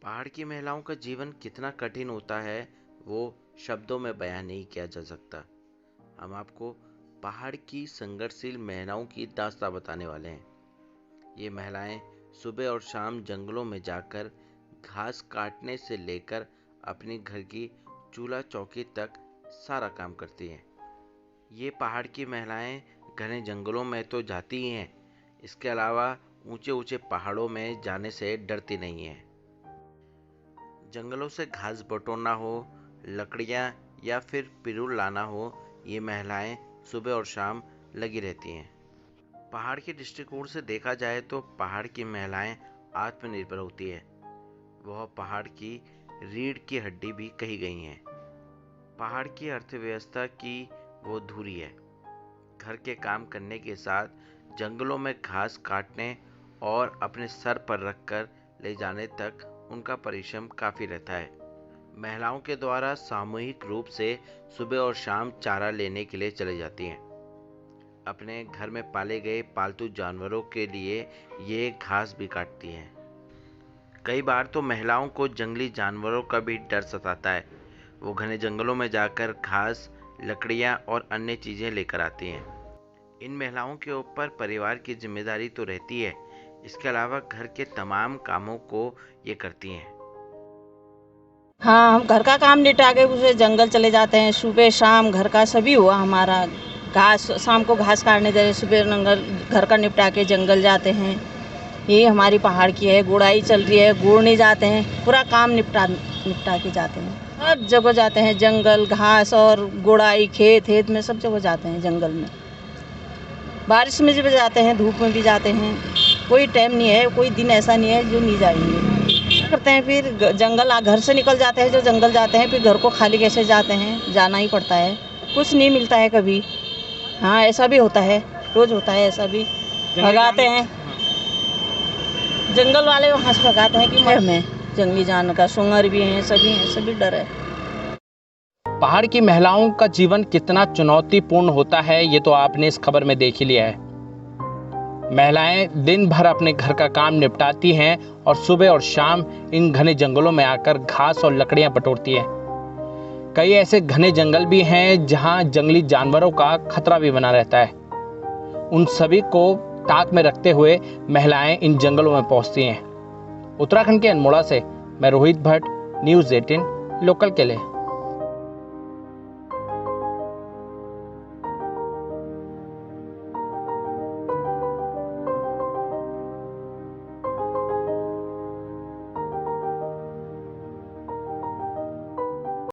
पहाड़ की महिलाओं का जीवन कितना कठिन होता है वो शब्दों में बयान नहीं किया जा सकता। हम आपको पहाड़ की संघर्षशील महिलाओं की दास्तां बताने वाले हैं। ये महिलाएं सुबह और शाम जंगलों में जाकर घास काटने से लेकर अपने घर की चूल्हा चौकी तक सारा काम करती हैं। ये पहाड़ की महिलाएं घने जंगलों में तो जाती ही हैं, इसके अलावा ऊंचे ऊंचे पहाड़ों में जाने से डरती नहीं हैं। जंगलों से घास बटोरना हो, लकड़ियाँ या फिर पिरूल लाना हो, ये महिलाएं सुबह और शाम लगी रहती हैं। पहाड़ के दृष्टिकोण से देखा जाए तो पहाड़ की महिलाएं आत्मनिर्भर होती है। वह पहाड़ की रीढ़ की हड्डी भी कही गई हैं। पहाड़ की अर्थव्यवस्था की वो धुरी है। घर के काम करने के साथ जंगलों में घास काटने और अपने सर पर रखकर ले जाने तक उनका परिश्रम काफ़ी रहता है। महिलाओं के द्वारा सामूहिक रूप से सुबह और शाम चारा लेने के लिए चली जाती हैं। अपने घर में पाले गए पालतू जानवरों के लिए ये घास भी काटती हैं। कई बार तो महिलाओं को जंगली जानवरों का भी डर सताता है। वो घने जंगलों में जाकर घास, लकड़ियाँ और अन्य चीज़ें लेकर आती हैं। इन महिलाओं के ऊपर परिवार की जिम्मेदारी तो रहती है, इसके अलावा घर के तमाम कामों को ये करती हैं। हाँ, हम घर का काम निपटा के उसे जंगल चले जाते हैं। सुबह शाम घर का सभी हुआ हमारा। घास शाम को घास काटने जाते, सुबह नंगल घर का निपटा के जंगल जाते हैं। ये हमारी पहाड़ की है, गुड़ाई चल रही है, गुड़ने जाते हैं, पूरा काम निपटा के जाते हैं। सब जगह जाते हैं, जंगल घास और गुड़ाई, खेत में सब जगह जाते हैं। जंगल में बारिश में भी जाते हैं, धूप में भी जाते हैं। कोई टाइम नहीं है, कोई दिन ऐसा नहीं है जो नहीं जाएंगे। करते हैं फिर जंगल घर से निकल जाते हैं, जो जंगल जाते हैं फिर घर को खाली कैसे जाते हैं, जाना ही पड़ता है। कुछ नहीं मिलता है कभी। हाँ, ऐसा भी होता है, रोज होता है ऐसा भी। भगाते हैं जंगल वाले, वहाँ से भगाते हैं कि हमें जंगली जानवर का सुंगर भी हैं, सभी डर है। पहाड़ की महिलाओं का जीवन कितना चुनौतीपूर्ण होता है ये तो आपने इस खबर में देख ही लिया है। महिलाएं दिन भर अपने घर का काम निपटाती हैं और सुबह और शाम इन घने जंगलों में आकर घास और लकड़ियां बटोरती हैं। कई ऐसे घने जंगल भी हैं जहां जंगली जानवरों का खतरा भी बना रहता है। उन सभी को ताक में रखते हुए महिलाएं इन जंगलों में पहुंचती हैं। उत्तराखंड के अल्मोड़ा से मैं रोहित भट्ट, न्यूज़ 18 लोकल के लिए।